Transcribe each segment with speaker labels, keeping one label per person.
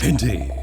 Speaker 1: Indeed.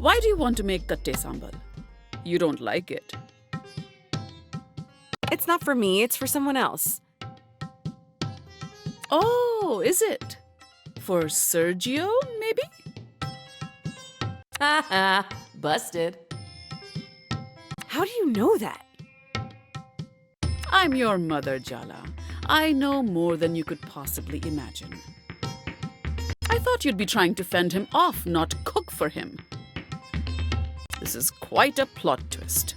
Speaker 2: Why do you want to make katte sambal? You don't like it.
Speaker 3: It's not for me, it's for someone else.
Speaker 2: Oh, is it? For Sergio, maybe?
Speaker 4: Haha, busted.
Speaker 3: How do you know that?
Speaker 2: I'm your mother, Jala. I know more than you could possibly imagine. I thought you'd be trying to fend him off, not cook for him. This is quite a plot twist.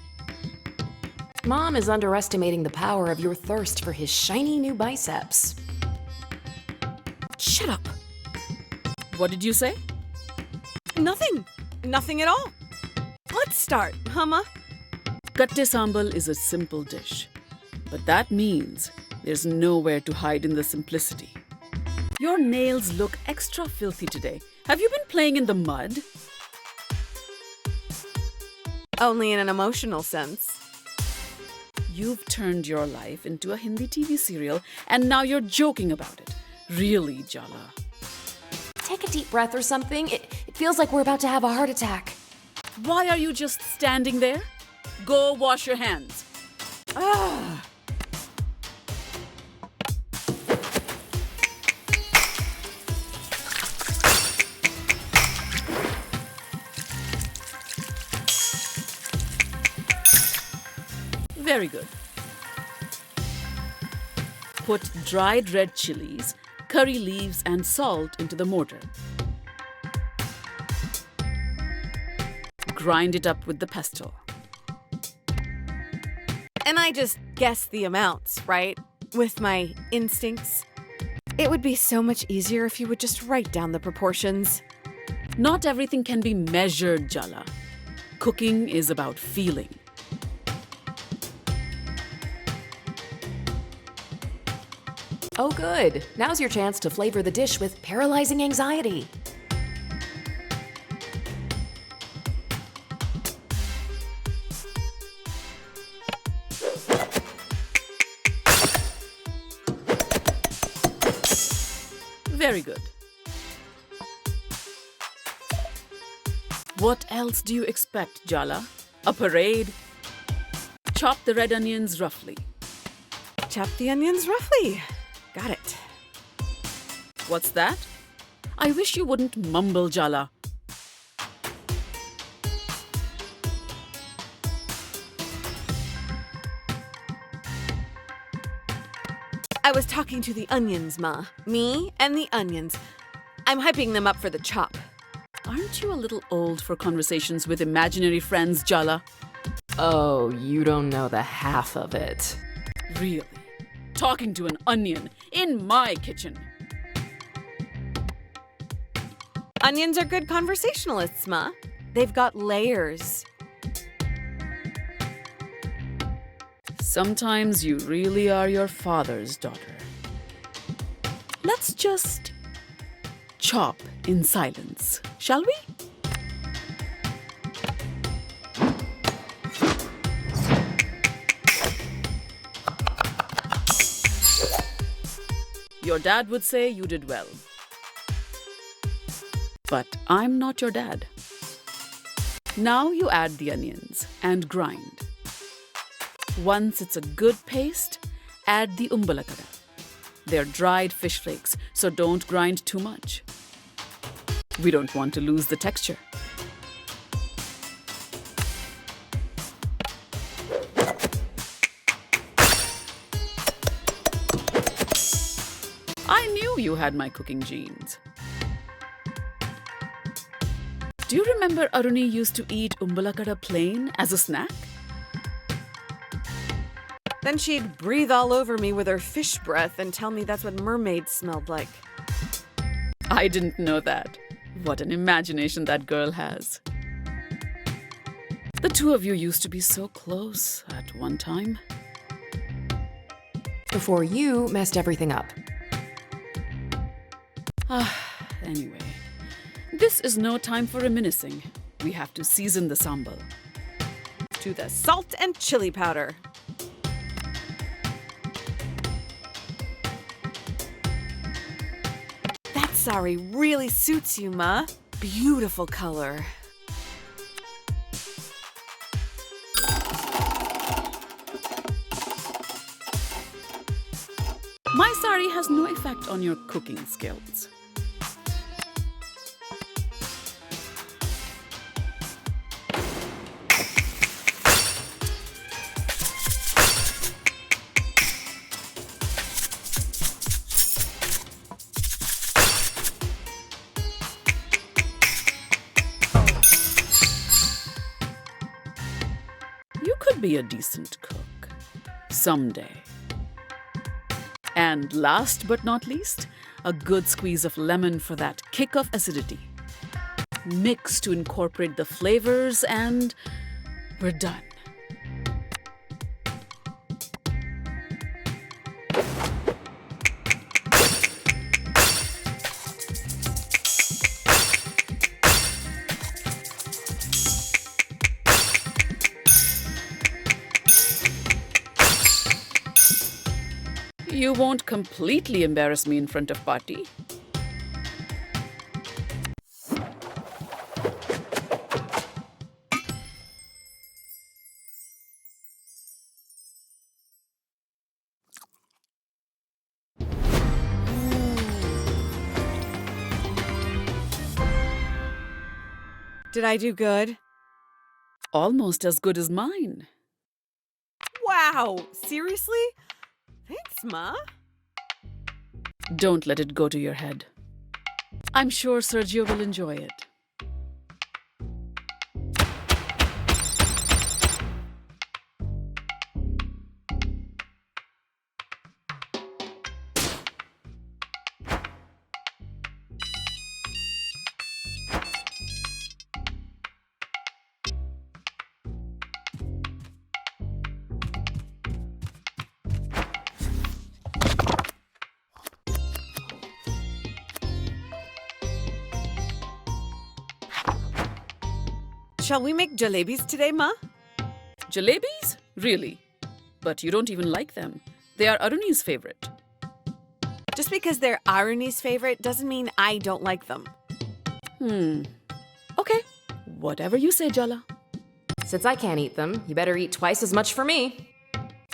Speaker 4: Mom is underestimating the power of your thirst for his shiny new biceps.
Speaker 3: Shut up.
Speaker 2: What did you say?
Speaker 3: Nothing. Nothing at all. Let's start, Humma.
Speaker 2: Katte sambal is a simple dish, but that means there's nowhere to hide in the simplicity. Your nails look extra filthy today. Have you been playing in the mud?
Speaker 3: Only in an emotional sense.
Speaker 2: You've turned your life into a Hindi TV serial and now you're joking about it. Really, Jala?
Speaker 4: Take a deep breath or something. It feels like we're about to have a heart attack.
Speaker 2: Why are you just standing there? Go wash your hands. Ah! Very good. Put dried red chilies, curry leaves, and salt into the mortar. Grind it up with the pestle.
Speaker 3: And I just guess the amounts, right? With my instincts. It would be so much easier if you would just write down the proportions.
Speaker 2: Not everything can be measured, Jala. Cooking is about feeling.
Speaker 4: Oh, good. Now's your chance to flavor the dish with paralyzing anxiety.
Speaker 2: Very good. What else do you expect, Jala? A parade? Chop the red onions roughly.
Speaker 3: Chop the onions roughly. Got it.
Speaker 2: What's that? I wish you wouldn't mumble, Jala.
Speaker 3: I was talking to the onions, Ma. Me and the onions. I'm hyping them up for the chop.
Speaker 2: Aren't you a little old for conversations with imaginary friends, Jala?
Speaker 4: Oh, you don't know the half of it.
Speaker 2: Really? Talking to an onion in my kitchen.
Speaker 3: Onions are good conversationalists, Ma. They've got layers.
Speaker 2: Sometimes you really are your father's daughter. Let's just chop in silence, shall we? your dad would say you did well. But I'm not your dad. Now you add the onions and grind. Once it's a good paste, add the umbalakada. They're dried fish flakes, so don't grind too much. We don't want to lose the texture. I knew you had my cooking genes. Do you remember Aruni used to eat umbalakada plain as a snack?
Speaker 3: Then she'd breathe all over me with her fish breath and tell me that's what mermaids smelled like.
Speaker 2: I didn't know that. What an imagination that girl has. The two of you used to be so close at one time.
Speaker 4: Before you messed everything up.
Speaker 2: Anyway, this is no time for reminiscing. We have to season the sambal.
Speaker 3: To the salt and chili powder. That sari really suits you, Ma. Beautiful color.
Speaker 2: My sari has no effect on your cooking skills. You could be a decent cook someday. And last but not least, a good squeeze of lemon for that kick of acidity. Mix to incorporate the flavors and we're done. You won't completely embarrass me in front of Party.
Speaker 3: Did I do good?
Speaker 2: Almost as good as mine.
Speaker 3: Wow! Seriously? Thanks, Ma.
Speaker 2: Don't let it go to your head. I'm sure Sergio will enjoy it.
Speaker 3: Shall we make jalebis today, Ma?
Speaker 2: Jalebis? Really? But you don't even like them. They are Aruni's favorite.
Speaker 3: Just because they're Aruni's favorite doesn't mean I don't like them.
Speaker 2: Okay. Whatever you say, Jala.
Speaker 4: Since I can't eat them, you better eat twice as much for me.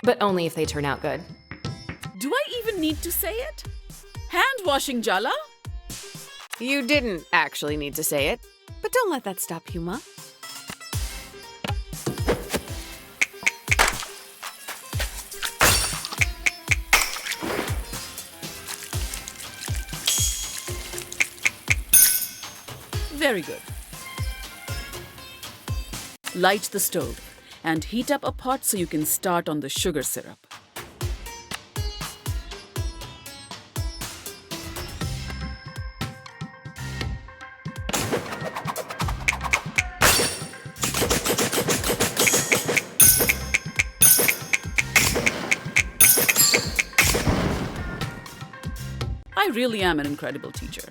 Speaker 4: But only if they turn out good.
Speaker 2: Do I even need to say it? Hand washing, Jala?
Speaker 3: You didn't actually need to say it, but don't let that stop you, Ma.
Speaker 2: Very good. Light the stove and heat up a pot so you can start on the sugar syrup. I really am an incredible teacher.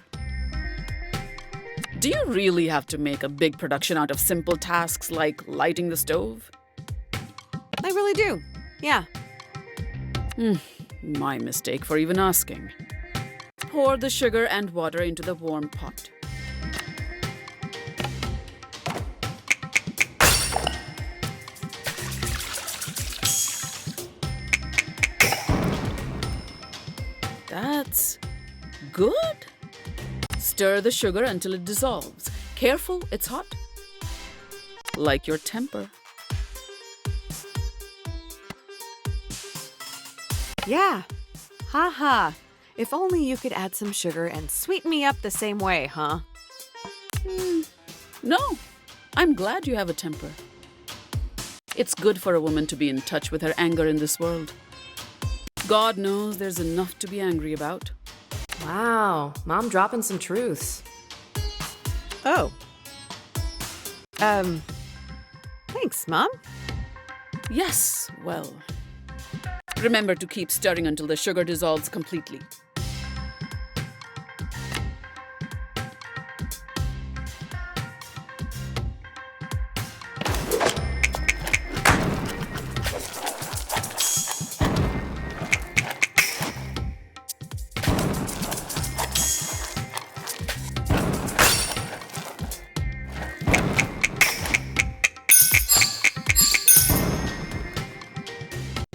Speaker 2: Do you really have to make a big production out of simple tasks like lighting the stove?
Speaker 3: I really do. Yeah.
Speaker 2: My mistake for even asking. pour the sugar and water into the warm pot. That's good. Stir the sugar until it dissolves. Careful, it's hot. Like your temper.
Speaker 3: Yeah. Ha. If only you could add some sugar and sweeten me up the same way, huh?
Speaker 2: No, I'm glad you have a temper. It's good for a woman to be in touch with her anger in this world. God knows there's enough to be angry about.
Speaker 4: Wow, Mom dropping some truths.
Speaker 3: Oh. Thanks, Mom.
Speaker 2: Yes, well. Remember to keep stirring until the sugar dissolves completely.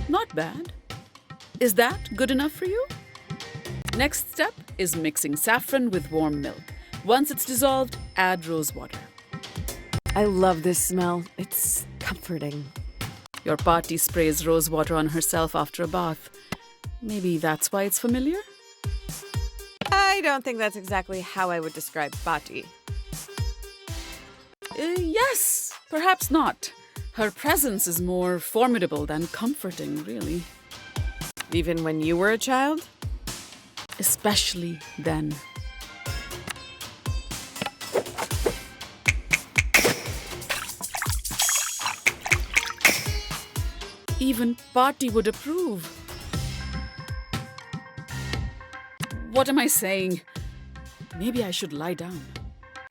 Speaker 2: Not bad. Is that good enough for you? Next step is mixing saffron with warm milk. Once it's dissolved, add rose water.
Speaker 3: I love this smell. It's comforting.
Speaker 2: Your party sprays rose water on herself after a bath. Maybe that's why it's familiar?
Speaker 3: I don't think that's exactly how I would describe Bati.
Speaker 2: Yes, perhaps not. Her presence is more formidable than comforting, really.
Speaker 3: Even when you were a child?
Speaker 2: Especially then. Even Party would approve. What am I saying? Maybe I should lie down.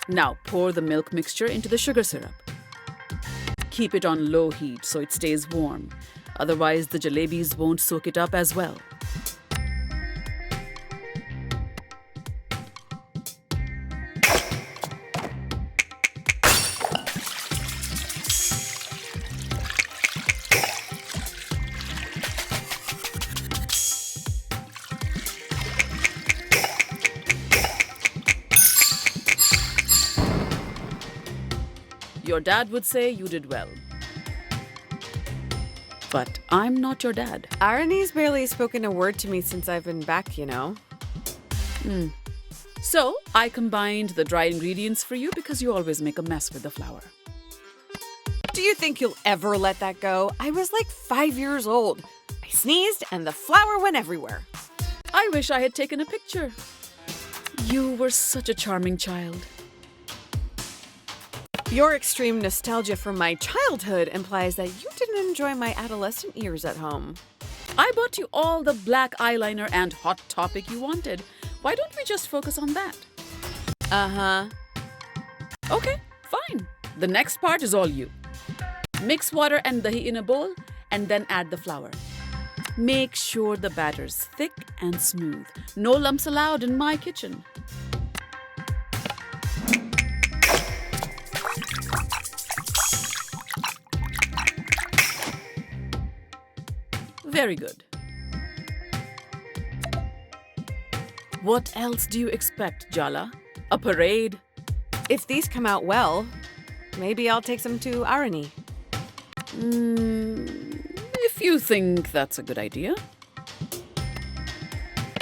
Speaker 2: Now pour the milk mixture into the sugar syrup. Keep it on low heat so it stays warm. Otherwise, the jalebis won't soak it up as well. Your dad would say you did well. But I'm not your dad.
Speaker 3: Arani's barely spoken a word to me since I've been back, you know.
Speaker 2: So I combined the dry ingredients for you because you always make a mess with the flour.
Speaker 3: Do you think you'll ever let that go? I was like 5 years old. I sneezed and the flour went everywhere.
Speaker 2: I wish I had taken a picture. You were such a charming child.
Speaker 3: Your extreme nostalgia from my childhood implies that you didn't enjoy my adolescent years at home.
Speaker 2: I bought you all the black eyeliner and Hot Topic you wanted. Why don't we just focus on that?
Speaker 3: Uh-huh.
Speaker 2: Okay, fine. The next part is all you. Mix water and dahi in a bowl and then add the flour. Make sure the batter's thick and smooth. No lumps allowed in my kitchen. Very good. What else do you expect, Jala? A parade?
Speaker 3: If these come out well, maybe I'll take some to Arani.
Speaker 2: If you think that's a good idea.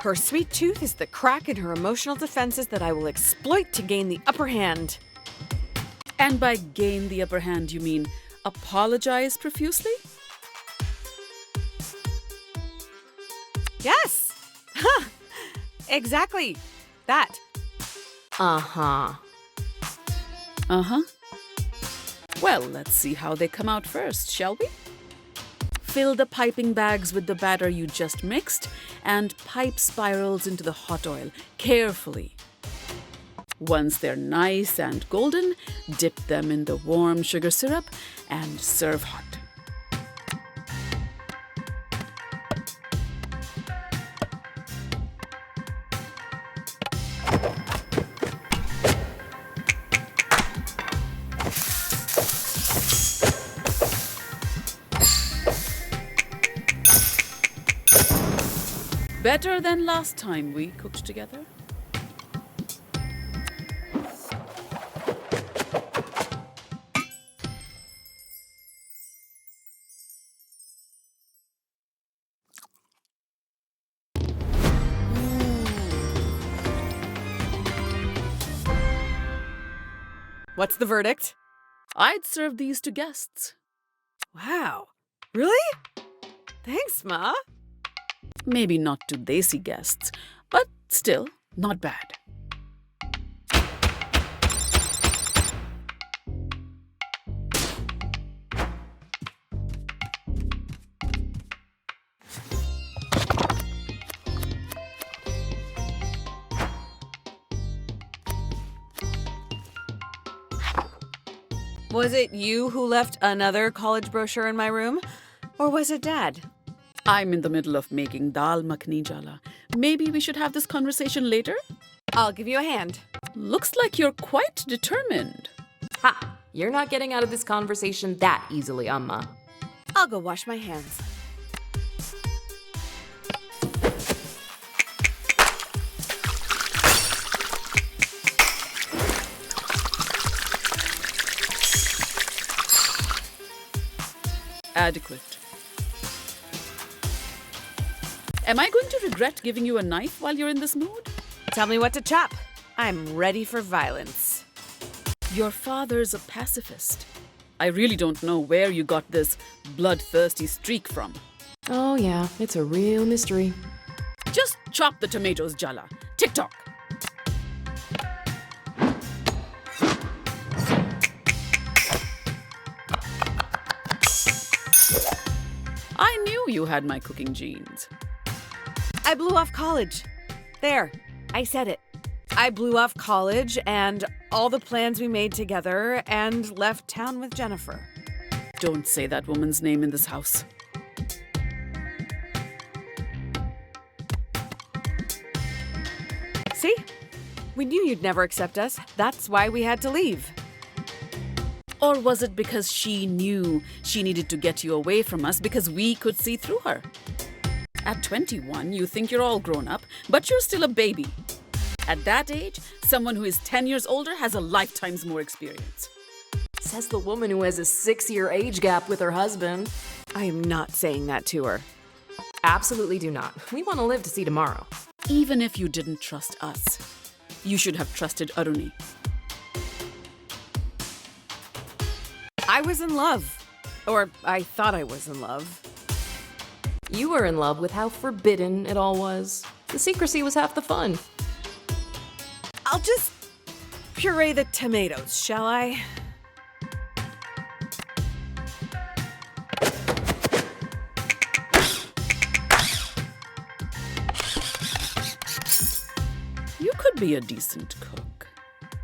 Speaker 3: Her sweet tooth is the crack in her emotional defenses that I will exploit to gain the upper hand.
Speaker 2: And by gain the upper hand, you mean apologize profusely?
Speaker 3: Yes! Huh. Exactly. That.
Speaker 4: Uh-huh.
Speaker 2: Uh-huh. Well, let's see how they come out first, shall we? Fill the piping bags with the batter you just mixed and pipe spirals into the hot oil carefully. Once they're nice and golden, dip them in the warm sugar syrup and serve hot. Better than last time we cooked together.
Speaker 3: What's the verdict?
Speaker 2: I'd serve these to guests.
Speaker 3: Wow. Really? Thanks, Ma.
Speaker 2: Maybe not to desi guests, but still not bad.
Speaker 3: Was it you who left another college brochure in my room? Or was it Dad?
Speaker 2: I'm in the middle of making dal makhni, Jala. Maybe we should have this conversation later?
Speaker 3: I'll give you a hand.
Speaker 2: Looks like you're quite determined.
Speaker 4: Ha! You're not getting out of this conversation that easily, Amma.
Speaker 3: I'll go wash my hands.
Speaker 2: Adequate. Am I going to regret giving you a knife while you're in this mood?
Speaker 3: Tell me what to chop. I'm ready for violence.
Speaker 2: Your father's a pacifist. I really don't know where you got this bloodthirsty streak from.
Speaker 4: Oh yeah, it's a real mystery.
Speaker 2: Just chop the tomatoes, Jala. Tick-tock. I knew you had my cooking genes.
Speaker 3: I blew off college. There, I said it. I blew off college and all the plans we made together and left town with Jennifer.
Speaker 2: Don't say that woman's name in this house.
Speaker 3: See? We knew you'd never accept us. That's why we had to leave.
Speaker 2: Or was it because she knew she needed to get you away from us because we could see through her? At 21, you think you're all grown up, but you're still a baby. At that age, someone who is 10 years older has a lifetime's more experience.
Speaker 4: Says the woman who has a 6-year age gap with her husband.
Speaker 3: I am not saying that to her.
Speaker 4: Absolutely do not. We want to live to see tomorrow.
Speaker 2: Even if you didn't trust us, you should have trusted Aruni.
Speaker 3: I was in love. Or I thought I was in love.
Speaker 4: You were in love with how forbidden it all was. The secrecy was half the fun.
Speaker 3: I'll just puree the tomatoes, shall I?
Speaker 2: You could be a decent cook.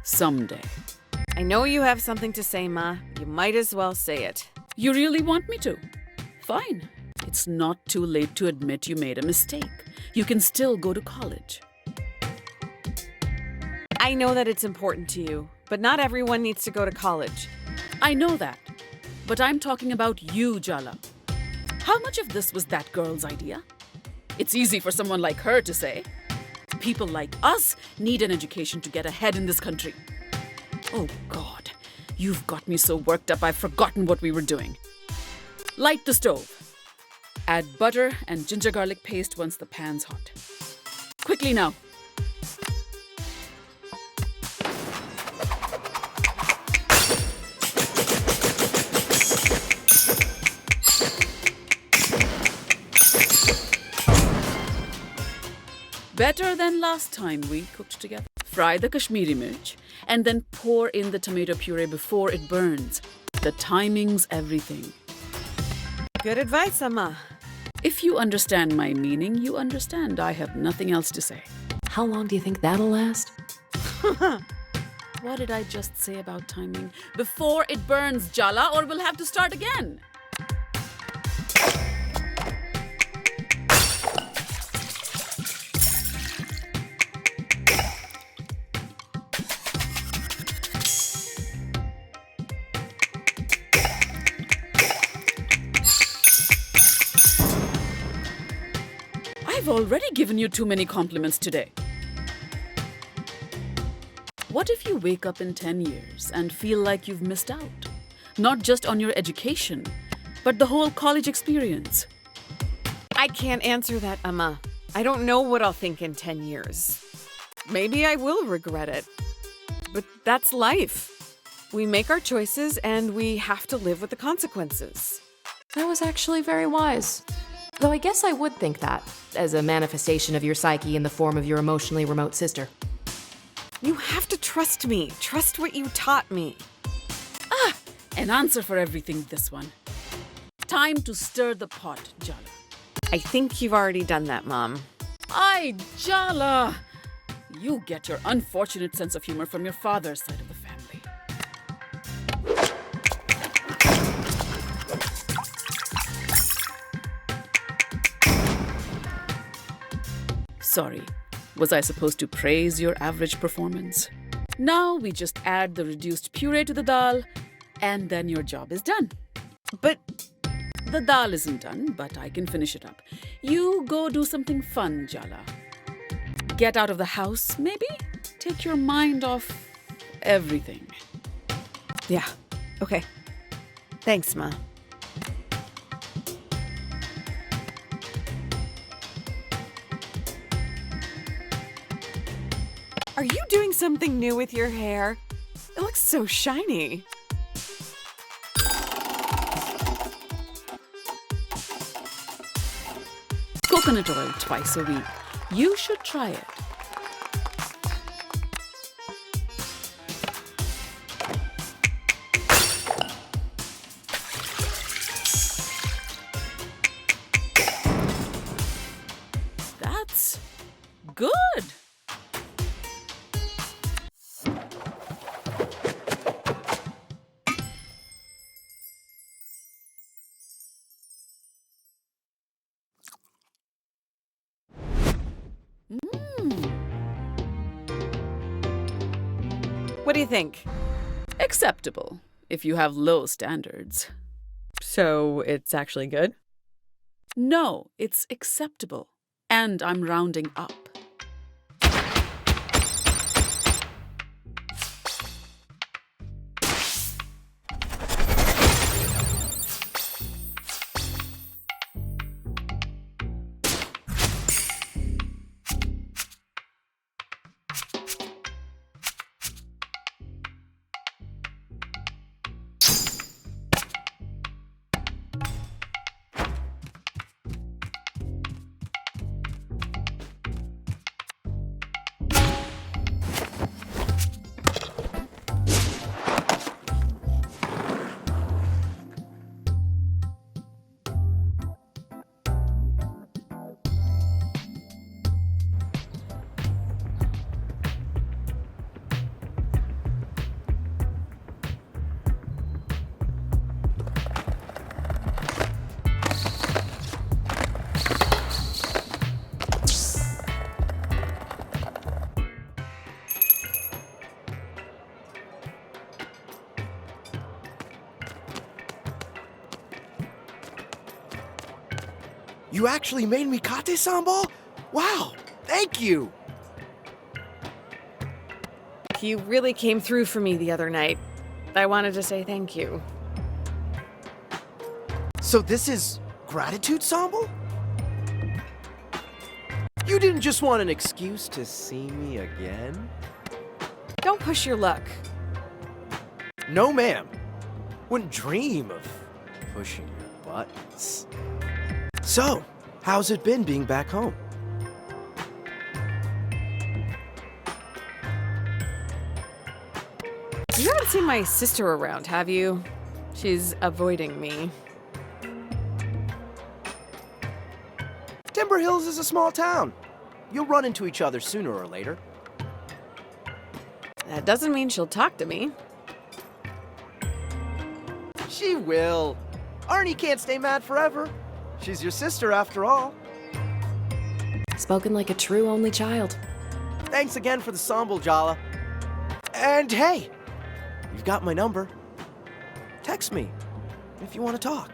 Speaker 2: Someday.
Speaker 3: I know you have something to say, Ma. You might as well say it.
Speaker 2: You really want me to? Fine. It's not too late to admit you made a mistake. You can still go to college.
Speaker 3: I know that it's important to you, but not everyone needs to go to college.
Speaker 2: I know that. But I'm talking about you, Jala. How much of this was that girl's idea? It's easy for someone like her to say. People like us need an education to get ahead in this country. Oh, God. You've got me so worked up I've forgotten what we were doing. Light the stove. Add butter and ginger garlic paste once the pan's hot. Quickly now. Better than last time we cooked together. Fry the Kashmiri mirch and then pour in the tomato puree before it burns. The timing's everything.
Speaker 3: Good advice, Amma.
Speaker 2: If you understand my meaning, you understand. I have nothing else to say.
Speaker 4: How long do you think that'll last?
Speaker 2: What did I just say about timing? Before it burns, Jala, or we'll have to start again. I've I've already given you too many compliments today. What if you wake up in 10 years and feel like you've missed out? Not just on your education, but the whole college experience.
Speaker 3: I can't answer that, Emma. I don't know what I'll think in 10 years. Maybe I will regret it. But that's life. We make our choices and we have to live with the consequences.
Speaker 4: That was actually very wise. Though I guess I would think that, as a manifestation of your psyche in the form of your emotionally remote sister.
Speaker 3: You have to trust me. Trust what you taught me.
Speaker 2: An answer for everything, this one. Time to stir the pot, Jala.
Speaker 3: I think you've already done that, Mom.
Speaker 2: Ay, Jala! You get your unfortunate sense of humor from your father's side of the family. Sorry, was I supposed to praise your average performance? Now we just add the reduced puree to the dal, and then your job is done.
Speaker 3: But
Speaker 2: The dal isn't done, but I can finish it up. You go do something fun, Jala. Get out of the house, maybe? Take your mind off everything.
Speaker 3: yeah, okay. Thanks, Ma. Are you doing something new with your hair? It looks so shiny.
Speaker 2: Coconut oil twice a week. You should try it. That's good.
Speaker 3: What do you think?
Speaker 2: Acceptable, if you have low standards.
Speaker 3: So it's actually good?
Speaker 2: No, it's acceptable. And I'm rounding up.
Speaker 1: You actually made me kate sambal? Wow, thank you!
Speaker 3: You really came through for me the other night. I wanted to say thank you.
Speaker 1: So this is gratitude sambal? You didn't just want an excuse to see me again?
Speaker 3: Don't push your luck.
Speaker 1: No, ma'am. Wouldn't dream of pushing your buttons. So, how's it been being back home?
Speaker 3: You haven't seen my sister around, have you? She's avoiding me.
Speaker 1: Timber Hills is a small town. You'll run into each other sooner or later.
Speaker 3: That doesn't mean she'll talk to me.
Speaker 1: She will. Arnie can't stay mad forever. She's your sister after all.
Speaker 4: Spoken like a true only child.
Speaker 1: Thanks again for the sambal, Jala. And hey, you've got my number. Text me if you want to talk.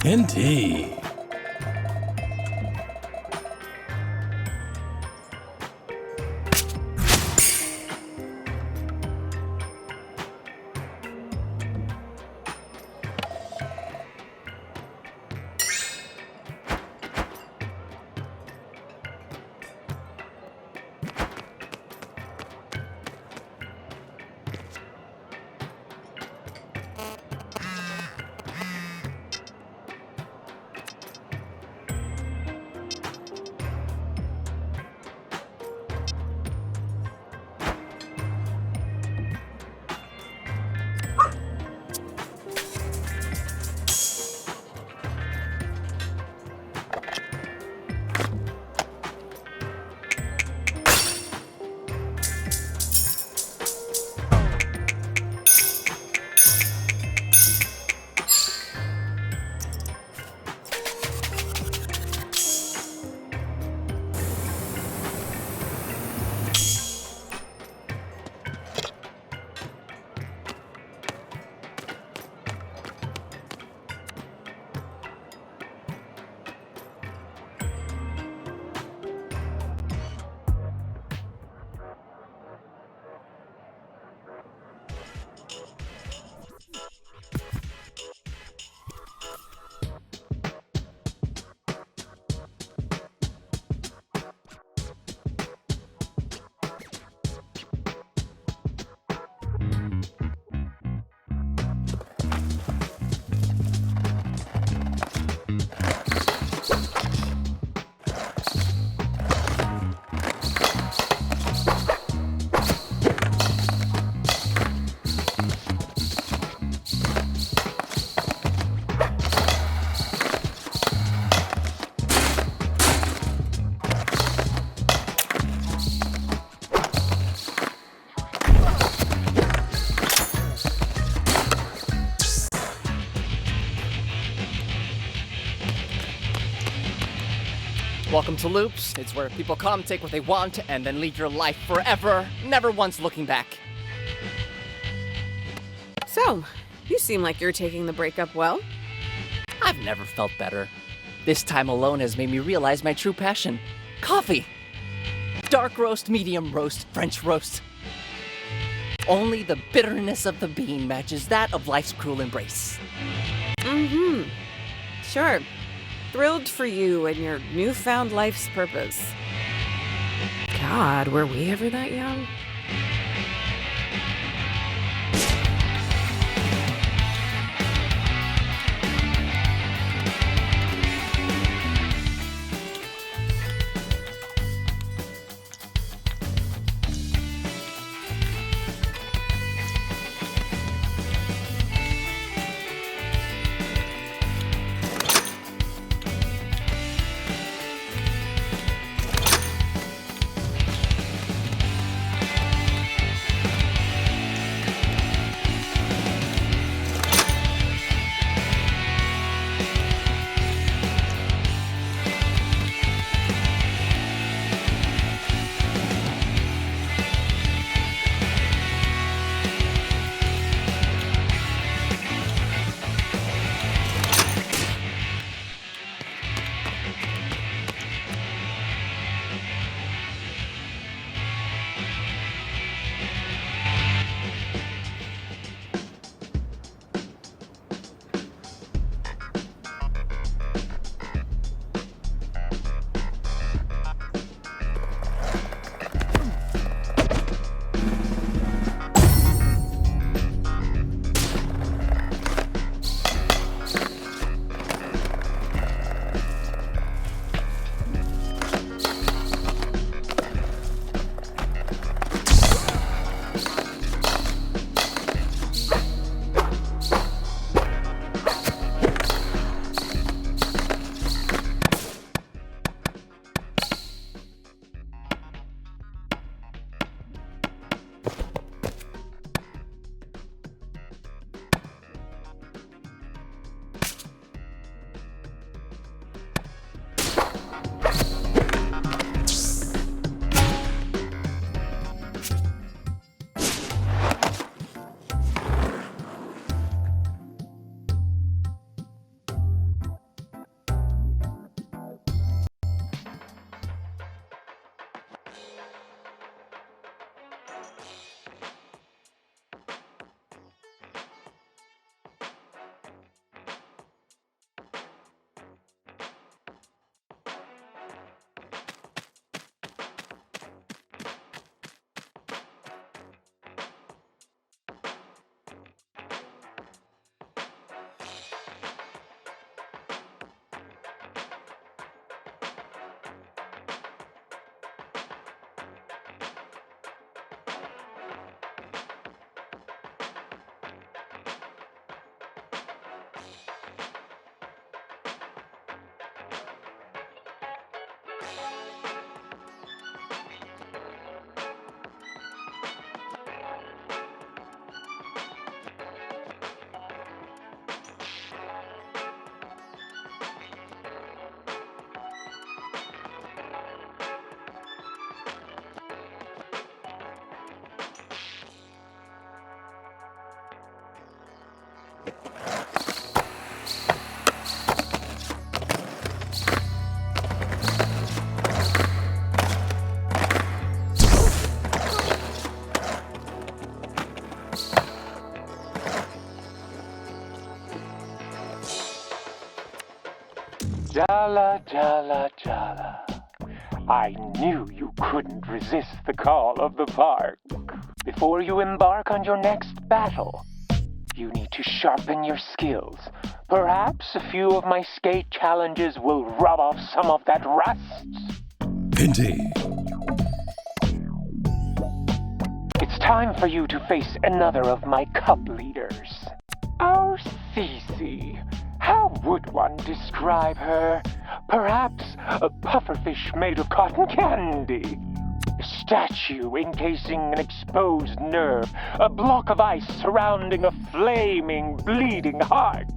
Speaker 5: Indeed.
Speaker 6: Welcome to Loops. It's where people come, take what they want, and then lead your life forever, never once looking back.
Speaker 3: So, you seem like you're taking the breakup well.
Speaker 6: I've never felt better. This time alone has made me realize my true passion. Coffee! Dark roast, medium roast, French roast. Only the bitterness of the bean matches that of life's cruel embrace.
Speaker 3: Sure. Thrilled for you and your newfound life's purpose.
Speaker 4: God, were we ever that young?
Speaker 5: Jala, Jala, Jala. I knew you couldn't resist the call of the park. Before you embark on your next battle, you need to sharpen your skills. Perhaps a few of my skate challenges will rub off some of that rust.
Speaker 7: Indeed.
Speaker 5: It's time for you to face another of my cup leaders. Our Cece. How would one describe her? Perhaps a pufferfish made of cotton candy. A statue encasing an exposed nerve. A block of ice surrounding a flaming, bleeding heart.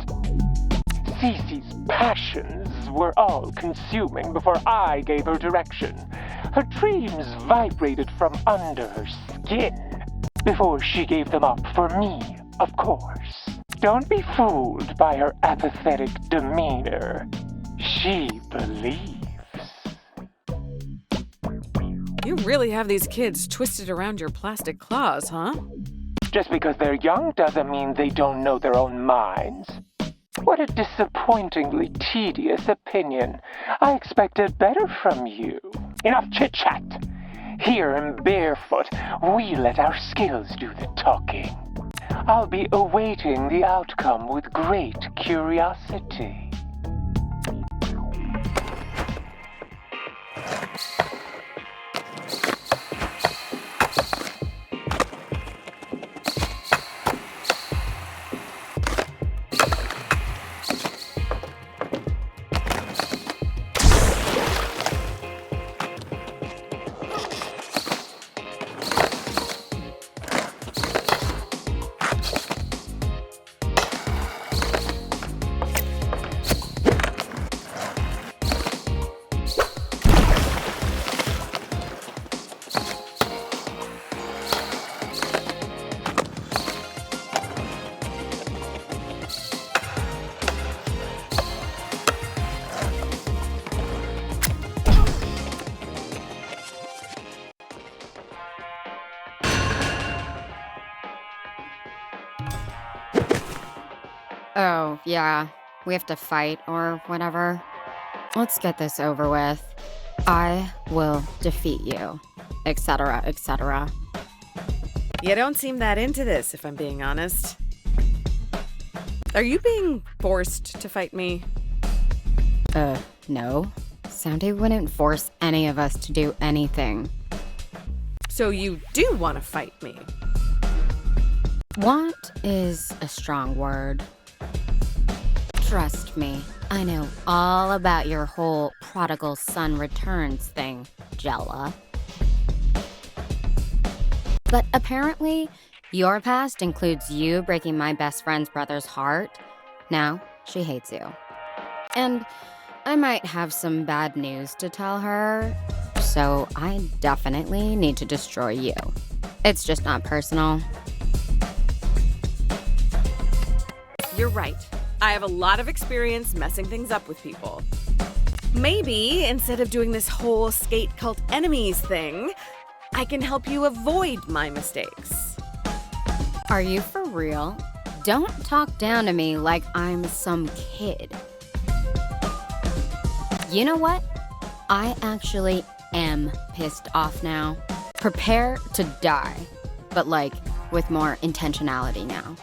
Speaker 5: Cece's passions were all-consuming before I gave her direction. Her dreams vibrated from under her skin before she gave them up for me, of course. Don't be fooled by her apathetic demeanor. She believes.
Speaker 3: You really have these kids twisted around your plastic claws, huh?
Speaker 5: Just because they're young doesn't mean they don't know their own minds. What a disappointingly tedious opinion. I expected better from you. Enough chit-chat. Here in Barefoot, we let our skills do the talking. I'll be awaiting the outcome with great curiosity.
Speaker 8: Oh, yeah. We have to fight or whatever. Let's get this over with. I will defeat you, etc., etc.
Speaker 3: You don't seem that into this, if I'm being honest. Are you being forced to fight me?
Speaker 8: No. Soundy wouldn't force any of us to do anything.
Speaker 3: So you do want to fight me?
Speaker 8: Want is a strong word. Trust me, I know all about your whole prodigal son returns thing, Jella. But apparently, your past includes you breaking my best friend's brother's heart. Now, she hates you. And I might have some bad news to tell her, so I definitely need to destroy you. It's just not personal.
Speaker 3: You're right. I have a lot of experience messing things up with people. Maybe, instead of doing this whole skate cult enemies thing, I can help you avoid my mistakes.
Speaker 8: Are you for real? Don't talk down to me like I'm some kid. You know what? I actually am pissed off now. Prepare to die, but like with more intentionality now.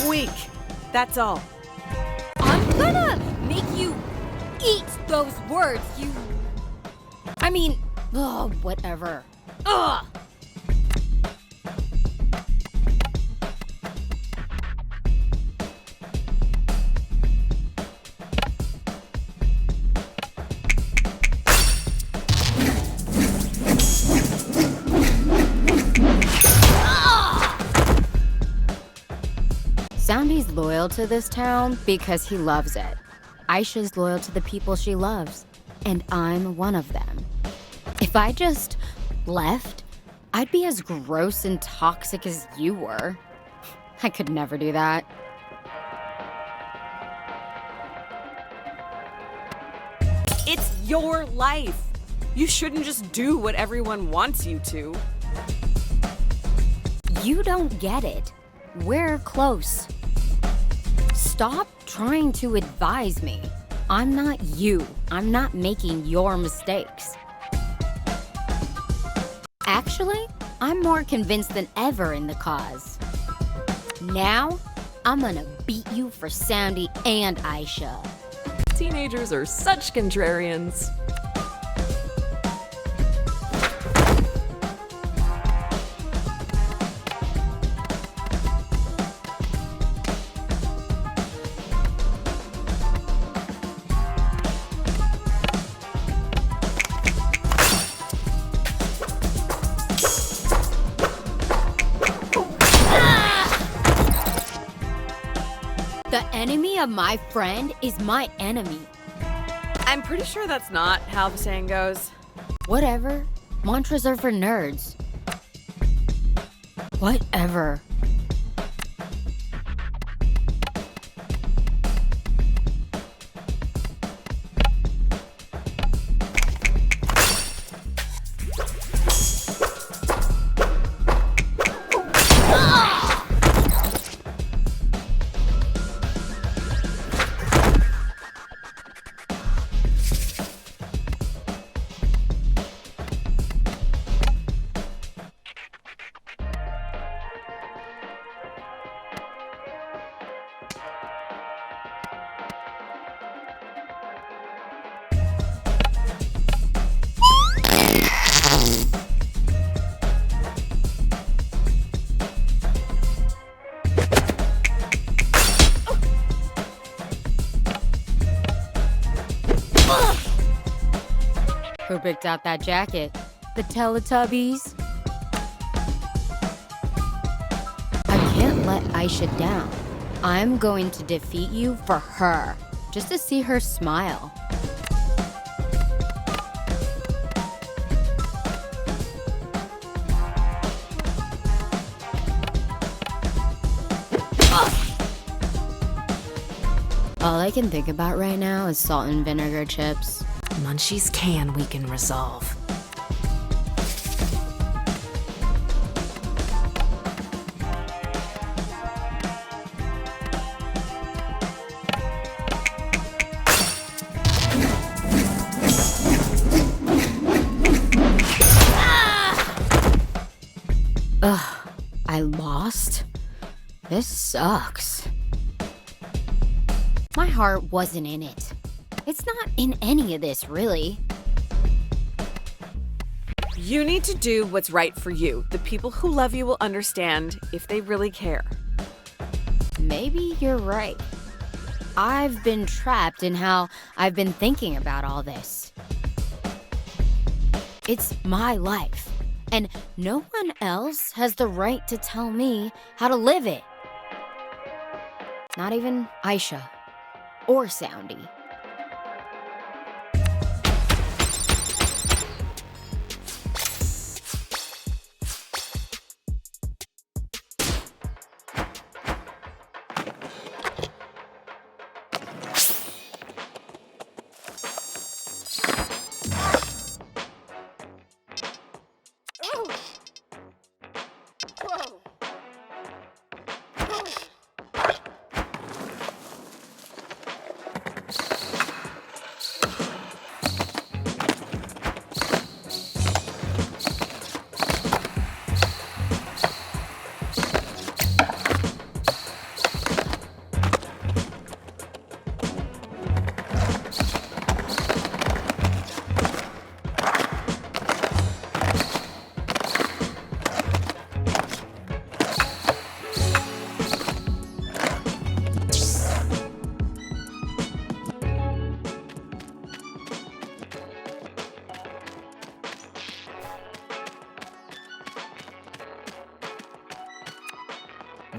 Speaker 3: Weak. That's all.
Speaker 9: I'm gonna make you eat those words, you...
Speaker 8: I mean, whatever.
Speaker 9: Ugh!
Speaker 8: Sandy's loyal to this town because he loves it. Aisha's loyal to the people she loves, and I'm one of them. If I just left, I'd be as gross and toxic as you were. I could never do that.
Speaker 3: It's your life. You shouldn't just do what everyone wants you to.
Speaker 8: You don't get it. We're close. Stop trying to advise me. I'm not you. I'm not making your mistakes. Actually, I'm more convinced than ever in the cause. Now, I'm gonna beat you for Sandy and Aisha.
Speaker 4: Teenagers are such contrarians.
Speaker 8: The enemy of my friend is my enemy.
Speaker 3: I'm pretty sure that's not how the saying goes.
Speaker 8: Whatever. Mantras are for nerds. Whatever. Who picked out that jacket? The Teletubbies? I can't let Aisha down. I'm going to defeat you for her, just to see her smile. All I can think about right now is salt and vinegar chips.
Speaker 4: Munchies can weaken resolve.
Speaker 8: Ugh, I lost? This sucks. My heart wasn't in it. It's not in any of this, really.
Speaker 3: You need to do what's right for you. The people who love you will understand if they really care.
Speaker 8: Maybe you're right. I've been trapped in how I've been thinking about all this. It's my life, and no one else has the right to tell me how to live it. Not even Aisha or Sandy.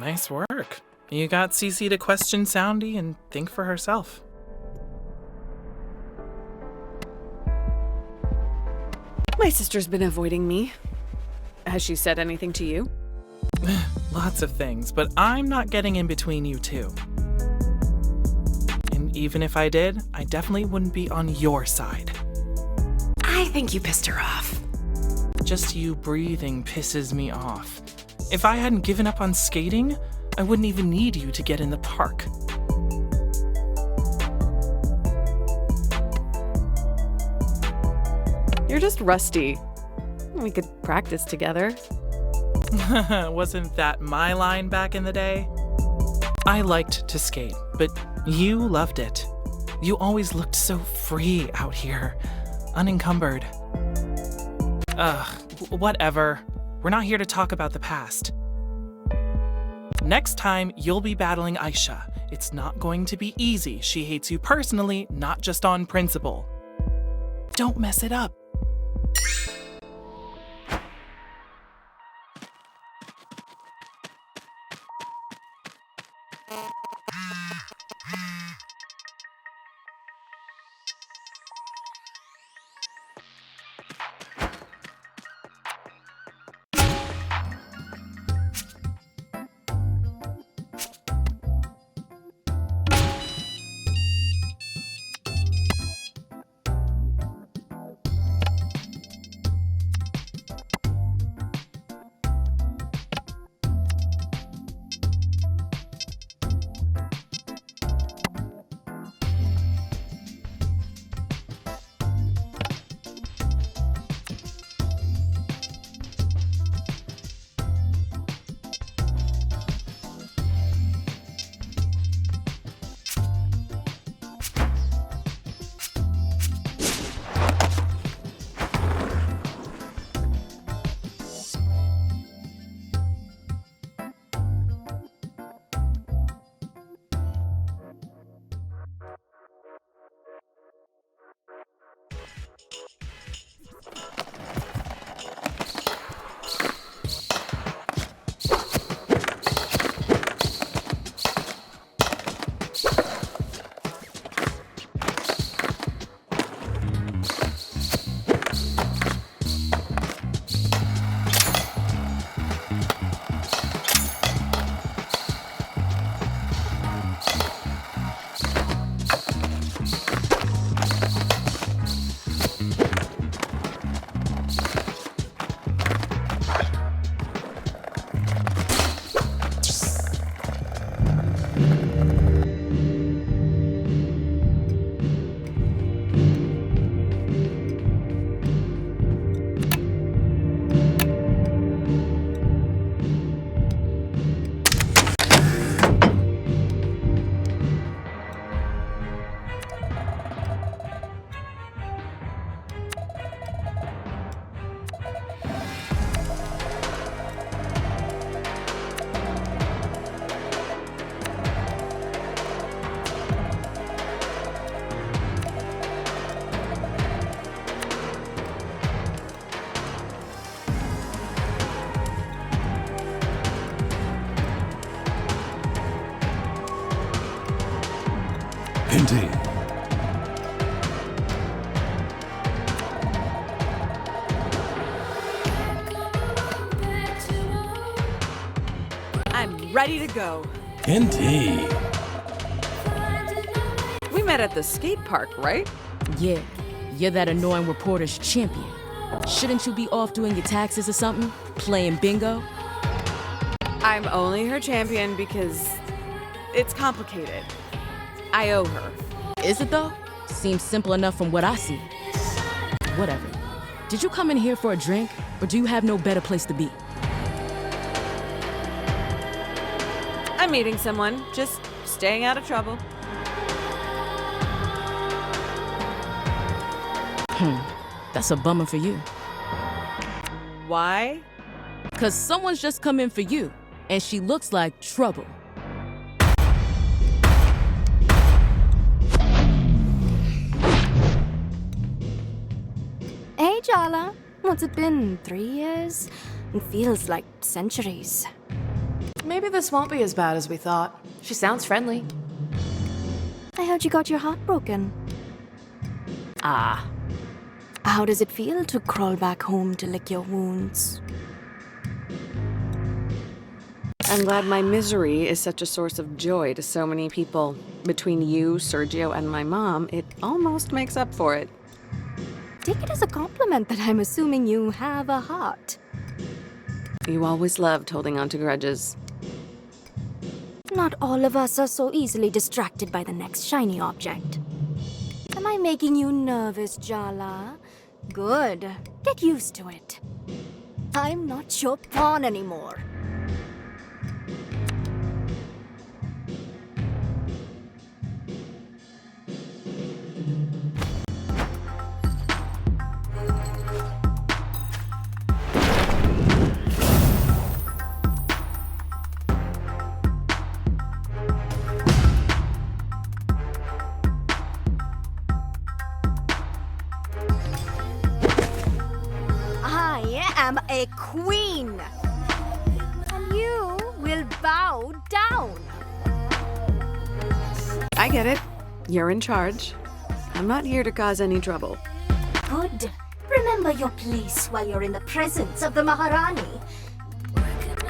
Speaker 7: Nice work. You got Cece to question Soundy and think for herself.
Speaker 3: My sister's been avoiding me. Has she said anything to you?
Speaker 7: Lots of things, but I'm not getting in between you two. And even if I did, I definitely wouldn't be on your side.
Speaker 4: I think you pissed her off.
Speaker 7: Just you breathing pisses me off. If I hadn't given up on skating, I wouldn't even need you to get in the park.
Speaker 3: You're just rusty. We could practice together.
Speaker 7: Wasn't that my line back in the day? I liked to skate, but you loved it. You always looked so free out here, unencumbered. Whatever. We're not here to talk about the past. Next time, you'll be battling Aisha. It's not going to be easy. She hates you personally, not just on principle. Don't mess it up.
Speaker 10: Indeed.
Speaker 3: I'm ready to go.
Speaker 10: Indeed.
Speaker 3: We met at the skate park, right?
Speaker 11: Yeah, you're that annoying reporter's champion. Shouldn't you be off doing your taxes or something? Playing bingo?
Speaker 3: I'm only her champion because it's complicated. I owe her.
Speaker 11: Is it though? Seems simple enough from what I see. Whatever. Did you come in here for a drink, or do you have no better place to be?
Speaker 3: I'm meeting someone, just staying out of trouble.
Speaker 11: That's a bummer for you.
Speaker 3: Why?
Speaker 11: 'Cause someone's just come in for you, and she looks like trouble.
Speaker 12: Hey, Jala. What's it been? 3 years? It feels like centuries.
Speaker 4: Maybe this won't be as bad as we thought. She sounds friendly.
Speaker 9: I heard you got your heart broken.
Speaker 4: Ah.
Speaker 9: How does it feel to crawl back home to lick your wounds?
Speaker 3: I'm glad my misery is such a source of joy to so many people. Between you, Sergio, and my mom, it almost makes up for it.
Speaker 9: Take it as a compliment that I'm assuming you have a heart.
Speaker 3: You always loved holding on to grudges.
Speaker 9: Not all of us are so easily distracted by the next shiny object. Am I making you nervous, Jala? Good. Get used to it. I'm not your pawn anymore. I am a queen, and you will bow down.
Speaker 3: I get it. You're in charge. I'm not here to cause any trouble.
Speaker 9: Good. Remember your place while you're in the presence of the Maharani.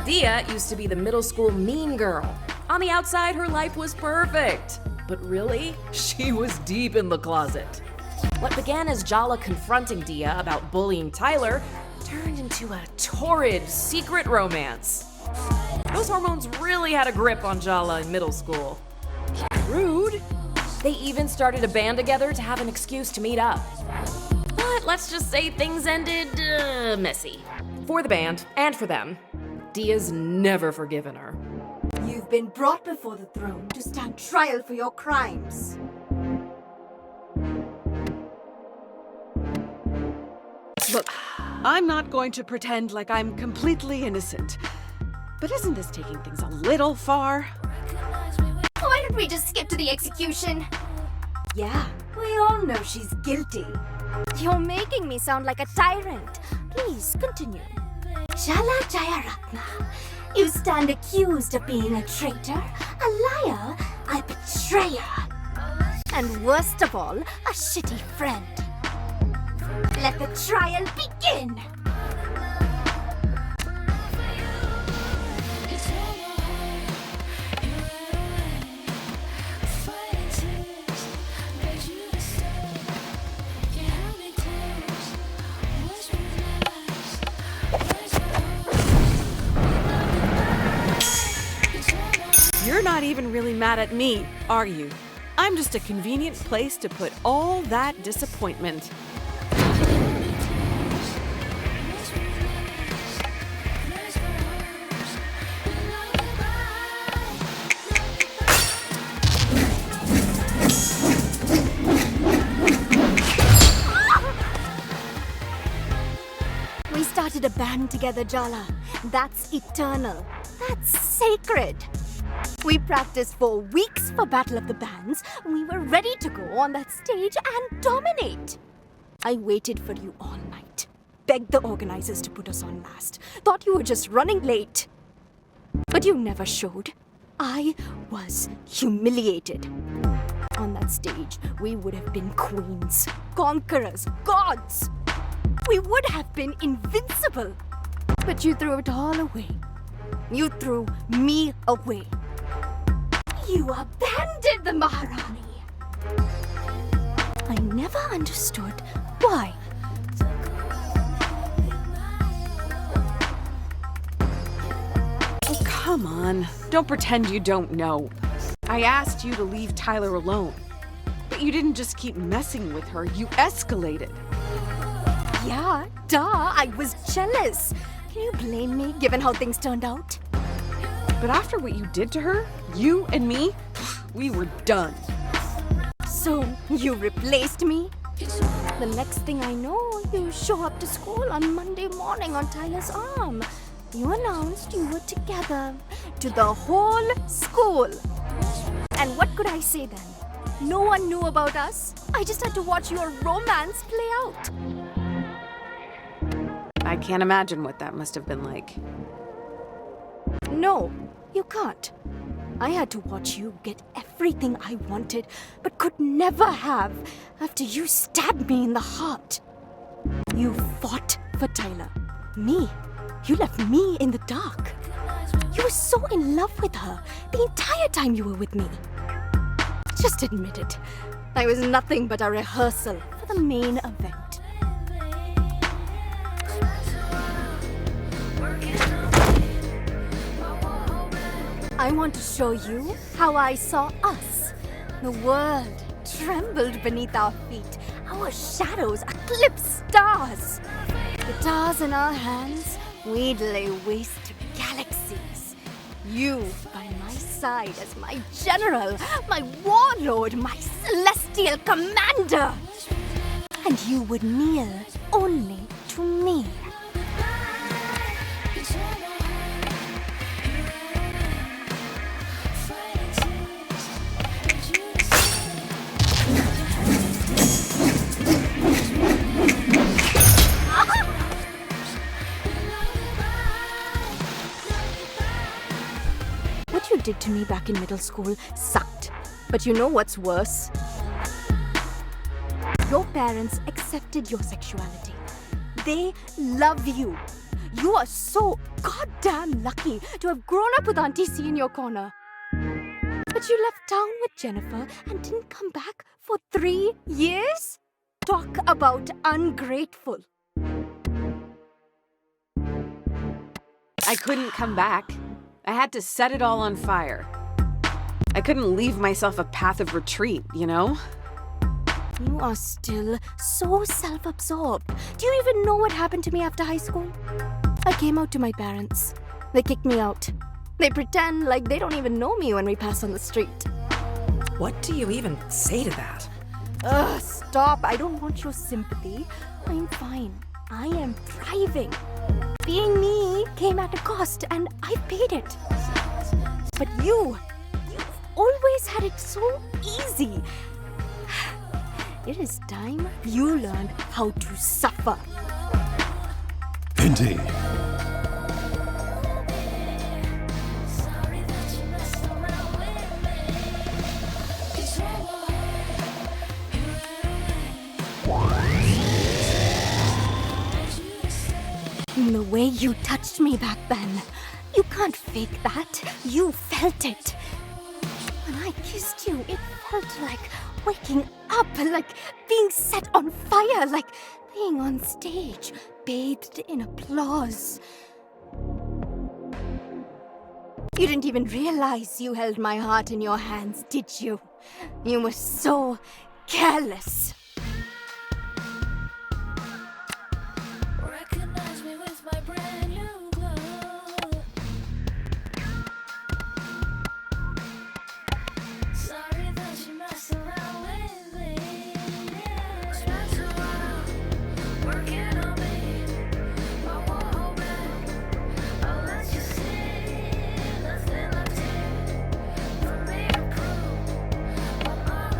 Speaker 4: Dia used to be the middle school mean girl. On the outside, her life was perfect. But really, she was deep in the closet. What began as Jala confronting Dia about bullying Tyler turned into a torrid, secret romance. Those hormones really had a grip on Jala in middle school. Rude. They even started a band together to have an excuse to meet up. But let's just say things ended messy. For the band, and for them. Dia's never forgiven her.
Speaker 9: You've been brought before the throne to stand trial for your crimes.
Speaker 3: Look, I'm not going to pretend like I'm completely innocent. But isn't this taking things a little far?
Speaker 9: Why don't we just skip to the execution? Yeah, we all know she's guilty. You're making me sound like a tyrant. Please, continue. Jala Jayaratna, you stand accused of being a traitor, a liar, a betrayer, and worst of all, a shitty friend. Let the trial begin!
Speaker 3: You're not even really mad at me, are you? I'm just a convenient place to put all that disappointment.
Speaker 9: We started a band together, Jala. That's eternal. That's sacred. We practiced for weeks for Battle of the Bands. We were ready to go on that stage and dominate. I waited for you all night. Begged the organizers to put us on last. Thought you were just running late. But you never showed. I was humiliated. On that stage, we would have been queens, conquerors, gods. We would have been invincible. But you threw it all away. You threw me away. You abandoned the Maharani. I never understood why.
Speaker 3: Oh, come on. Don't pretend you don't know. I asked you to leave Tyler alone. But you didn't just keep messing with her, you escalated.
Speaker 9: Yeah, duh, I was jealous. Can you blame me, given how things turned out?
Speaker 3: But after what you did to her, you and me, we were done.
Speaker 9: So, you replaced me? The next thing I know, you show up to school on Monday morning on Tyler's arm. You announced you were together to the whole school. And what could I say then? No one knew about us. I just had to watch your romance play out.
Speaker 3: I can't imagine what that must have been like.
Speaker 9: No, You can't. I had to watch you get everything I wanted, but could never have after you stabbed me in the heart. You fought for Tyler. Me. You left me in the dark. You were so in love with her the entire time you were with me. Just admit it. I was nothing but a rehearsal for the main event. I want to show you how I saw us. The world trembled beneath our feet. Our shadows eclipsed stars. Guitars in our hands, we'd lay waste to galaxies. You by my side as my general, my warlord, my celestial commander. And you would kneel only to me. What you did to me back in middle school sucked. But you know what's worse? Your parents accepted your sexuality. They love you. You are so goddamn lucky to have grown up with Auntie C in your corner. But you left town with Jennifer and didn't come back for 3 years? Talk about ungrateful.
Speaker 3: I couldn't come back. I had to set it all on fire. I couldn't leave myself a path of retreat, you know?
Speaker 9: You are still so self-absorbed. Do you even know what happened to me after high school? I came out to my parents. They kicked me out. They pretend like they don't even know me when we pass on the street.
Speaker 4: What do you even say to that?
Speaker 9: Ugh, stop. I don't want your sympathy. I'm fine. I am thriving. Being me came at a cost, and I paid it. But you've always had it so easy. It is time you learned how to suffer.
Speaker 10: Indeed.
Speaker 9: The way you touched me back then, you can't fake that. You felt it. When I kissed you, it felt like waking up, like being set on fire, like being on stage, bathed in applause. You didn't even realize you held my heart in your hands, did you? You were so careless.
Speaker 12: Recognize me with my brand new glow. Sorry that you messed around with me. Spent a while working on me. I won't hold back. I'll let you see nothing left here for me to prove. I'm all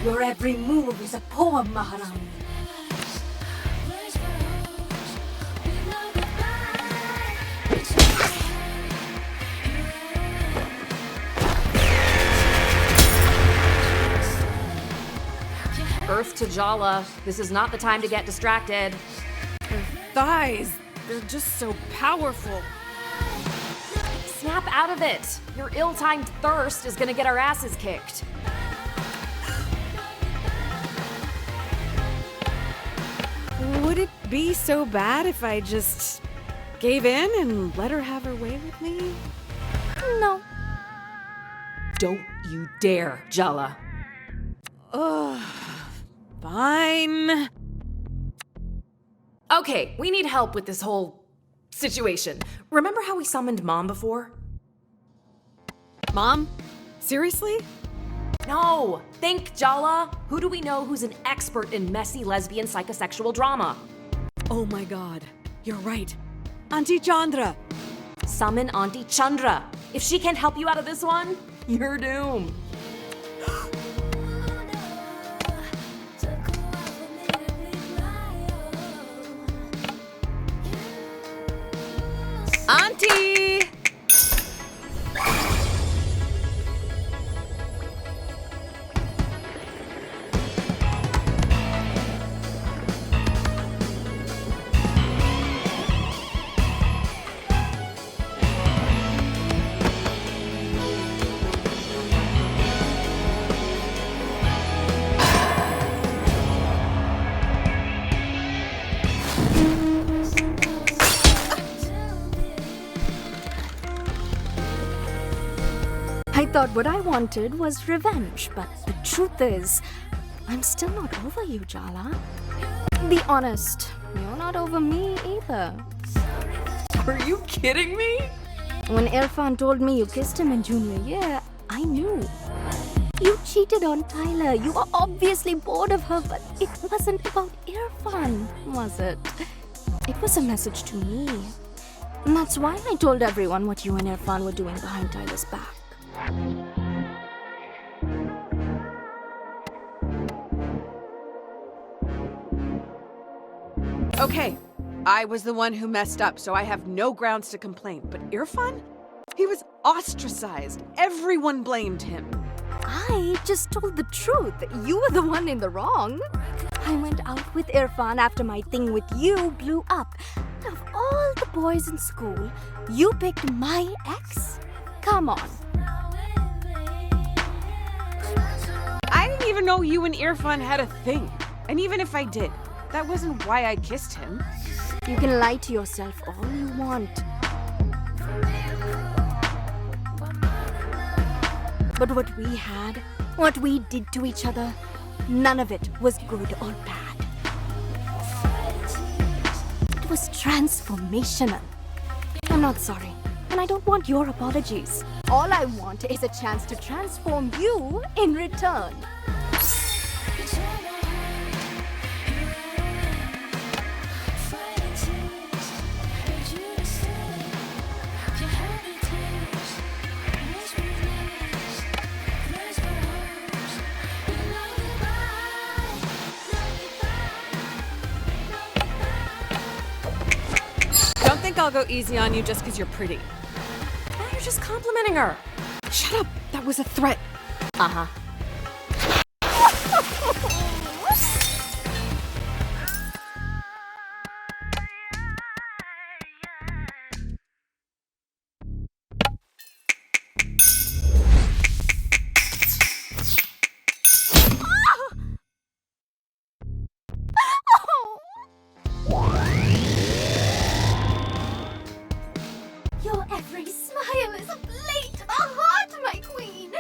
Speaker 9: Your every move is a poem, Maharani.
Speaker 4: Earth to Jala. This is not the time to get distracted.
Speaker 3: Her thighs, they're just so powerful.
Speaker 4: Snap out of it. Your ill-timed thirst is gonna get our asses kicked.
Speaker 3: Would it be so bad if I just gave in and let her have her way with me?
Speaker 9: No.
Speaker 4: Don't you dare, Jala.
Speaker 3: Ugh, fine.
Speaker 4: Okay, we need help with this whole situation. Remember how we summoned Mom before?
Speaker 3: Mom? Seriously?
Speaker 4: No! Think, Jala! Who do we know who's an expert in messy lesbian psychosexual drama?
Speaker 3: Oh my god, you're right. Auntie Chandra!
Speaker 4: Summon Auntie Chandra. If she can't help you out of this one, you're doomed.
Speaker 9: I thought what I wanted was revenge, but the truth is, I'm still not over you, Jala. Be honest, you're not over me either.
Speaker 3: Are you kidding me?
Speaker 9: When Irfan told me you kissed him in junior year, I knew. You cheated on Tyler. You were obviously bored of her, but it wasn't about Irfan, was it? It was a message to me. And that's why I told everyone what you and Irfan were doing behind Tyler's back.
Speaker 3: Okay, I was the one who messed up, so I have no grounds to complain. But Irfan? He was ostracized. Everyone blamed him.
Speaker 9: I just told the truth. You were the one in the wrong. I went out with Irfan after my thing with you blew up. Of all the boys in school, you picked my ex? Come on.
Speaker 3: I didn't even know you and Irfan had a thing. And even if I did, that wasn't why I kissed him.
Speaker 9: You can lie to yourself all you want. But what we had, what we did to each other, none of it was good or bad. It was transformational. I'm not sorry, and I don't want your apologies. All I want is a chance to transform you in return.
Speaker 3: Don't think I'll go easy on you just because you're pretty.
Speaker 4: Now you're just complimenting her.
Speaker 3: Shut up! That was a threat.
Speaker 4: Uh-huh.
Speaker 9: Your every smile is a blade to the heart, my queen.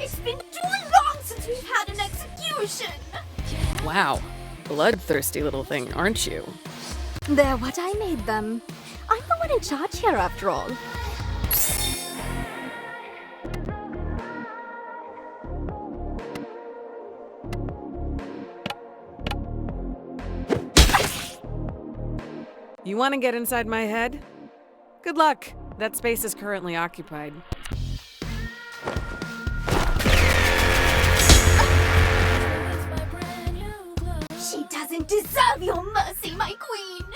Speaker 9: It's been too long since we've had an execution.
Speaker 3: Wow. Bloodthirsty little thing, aren't you?
Speaker 9: They're what I made them. I'm the one in charge here, after all.
Speaker 3: You want to get inside my head? Good luck. That space is currently occupied.
Speaker 9: She doesn't deserve your mercy, my queen.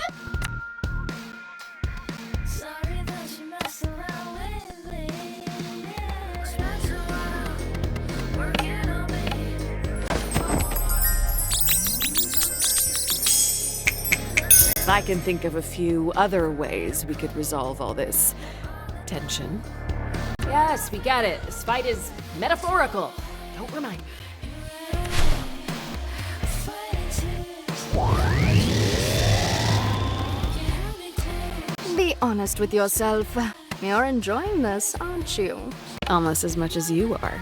Speaker 12: Sorry that you messed around with me. Spent a while working on me.
Speaker 3: I can think of a few other ways we could resolve all this tension.
Speaker 4: Yes, we get it. This fight is metaphorical. Don't remind me.
Speaker 9: Be honest with yourself. You're enjoying this, aren't you?
Speaker 3: Almost as much as you are.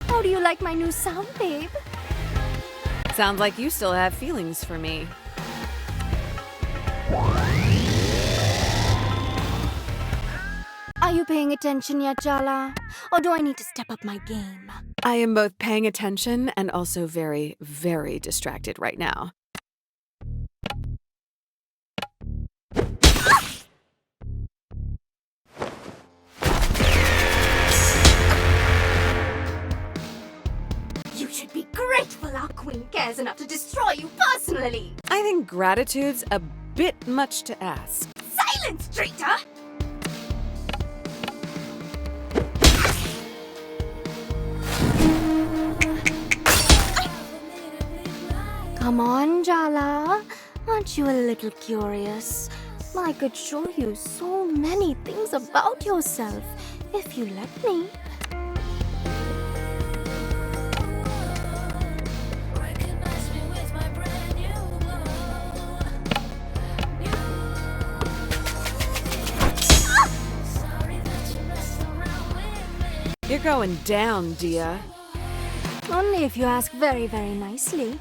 Speaker 9: How do you like my new sound, babe?
Speaker 3: Sounds like you still have feelings for me.
Speaker 9: Are you paying attention yet, Jala? Or do I need to step up my game?
Speaker 3: I am both paying attention and also very, very distracted right now.
Speaker 9: You should be grateful our queen cares enough to destroy you personally.
Speaker 3: I think gratitude's a bit much to ask.
Speaker 9: Silence, traitor! Come on, Jala. Aren't you a little curious? I could show you so many things about yourself if you let me.
Speaker 12: Recognize me with my brand new glow. Sorry that you messed around with me.
Speaker 3: You're going down, Dia.
Speaker 9: Only if you ask very, very nicely.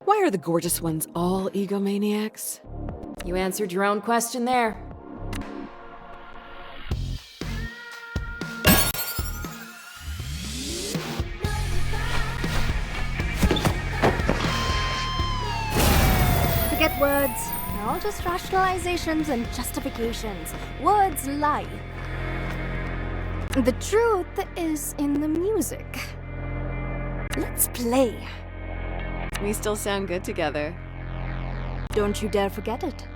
Speaker 3: Why are the gorgeous ones all egomaniacs?
Speaker 4: You answered your own question there.
Speaker 9: Forget words. They're all just rationalizations and justifications. Words lie. The truth is in the music. Let's play.
Speaker 3: We still sound good together.
Speaker 9: Don't you dare forget it.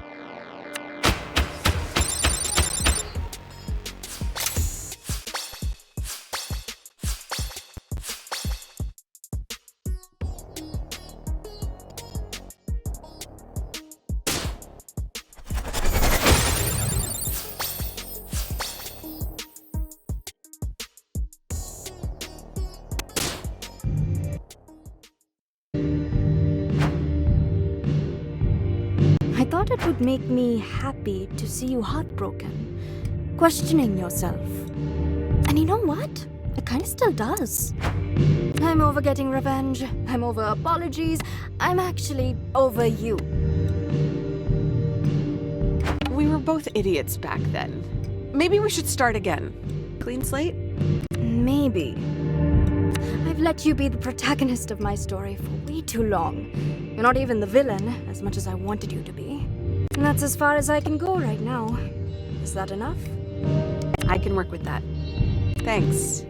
Speaker 9: I thought it would make me happy to see you heartbroken, questioning yourself. And you know what? It kind of still does. I'm over getting revenge. I'm over apologies. I'm actually over you.
Speaker 3: We were both idiots back then. Maybe we should start again. Clean slate?
Speaker 9: Maybe. I've let you be the protagonist of my story for way too long. You're not even the villain, as much as I wanted you to be. And that's as far as I can go right now. Is that enough?
Speaker 3: I can work with that. Thanks.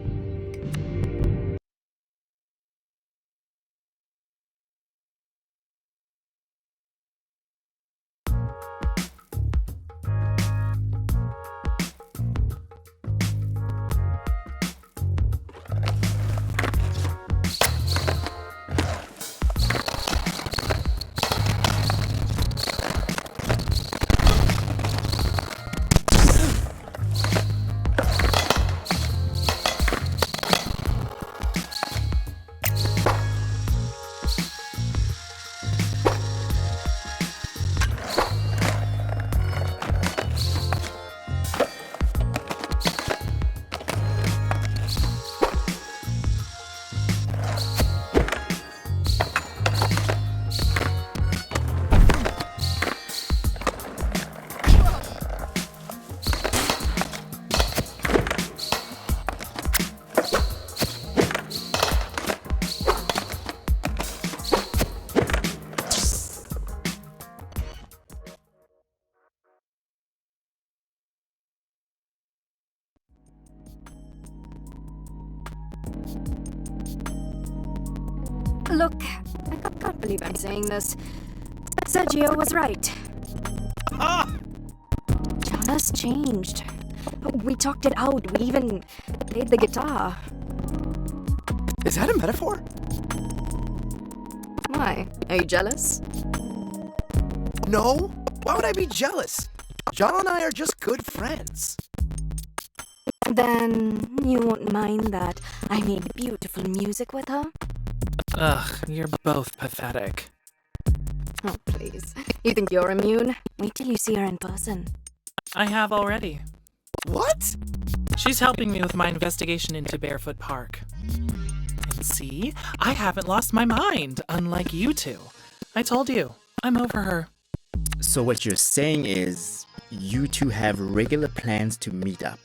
Speaker 9: Look, I can't believe I'm saying this. Sergio was right. Jala's changed. We talked it out. We even played the guitar.
Speaker 1: Is that a metaphor?
Speaker 9: Why? Are you jealous?
Speaker 1: No. Why would I be jealous? John and I are just good friends.
Speaker 9: Then you won't mind that I made beautiful music with her?
Speaker 7: Ugh, you're both pathetic.
Speaker 9: Oh, please. You think you're immune? Wait till you see her in person.
Speaker 7: I have already.
Speaker 1: What?
Speaker 7: She's helping me with my investigation into Barefoot Park. And see, I haven't lost my mind, unlike you two. I told you, I'm over her.
Speaker 13: So what you're saying is you two have regular plans to meet up.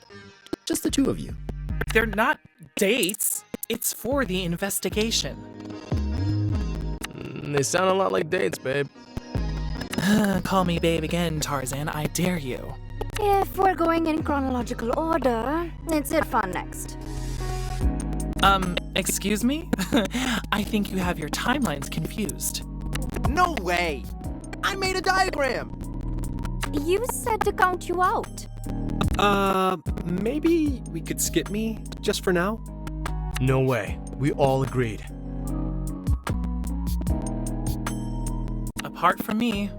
Speaker 13: Just the two of you.
Speaker 7: They're not dates. It's for the investigation.
Speaker 14: They sound a lot like dates, babe.
Speaker 7: Call me babe again, Tarzan. I dare you.
Speaker 9: If we're going in chronological order, it's Irfan next.
Speaker 7: Excuse me? I think you have your timelines confused.
Speaker 1: No way! I made a diagram!
Speaker 9: You said to count you out.
Speaker 14: Maybe we could skip me, just for now? No way. We all agreed.
Speaker 7: Apart from me.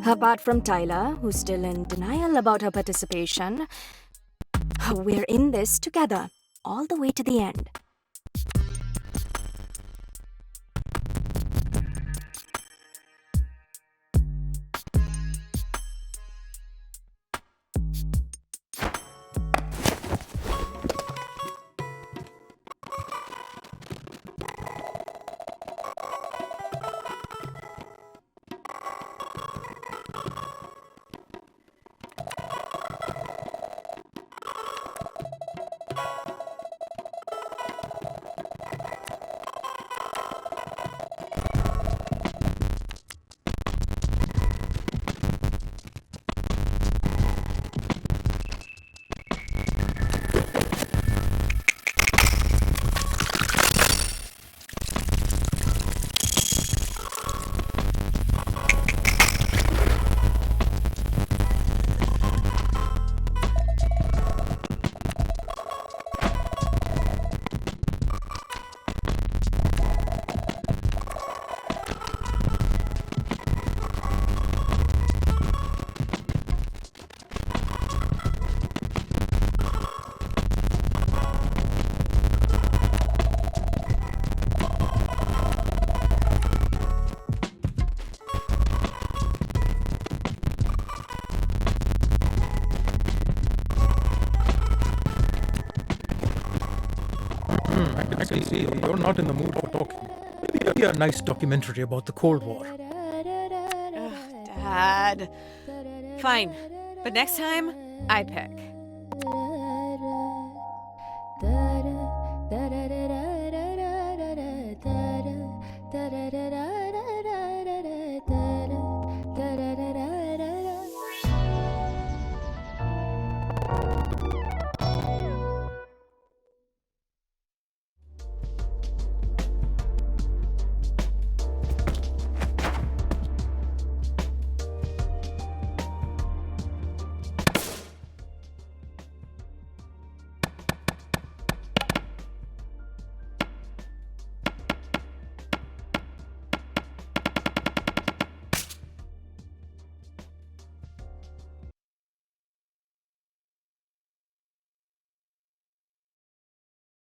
Speaker 9: Apart from Tyler, who's still in denial about her participation, we're in this together, all the way to the end.
Speaker 10: I can see you're not in the mood for talking. Maybe a nice documentary about the Cold War.
Speaker 3: Dad. Fine. But next time, I pick.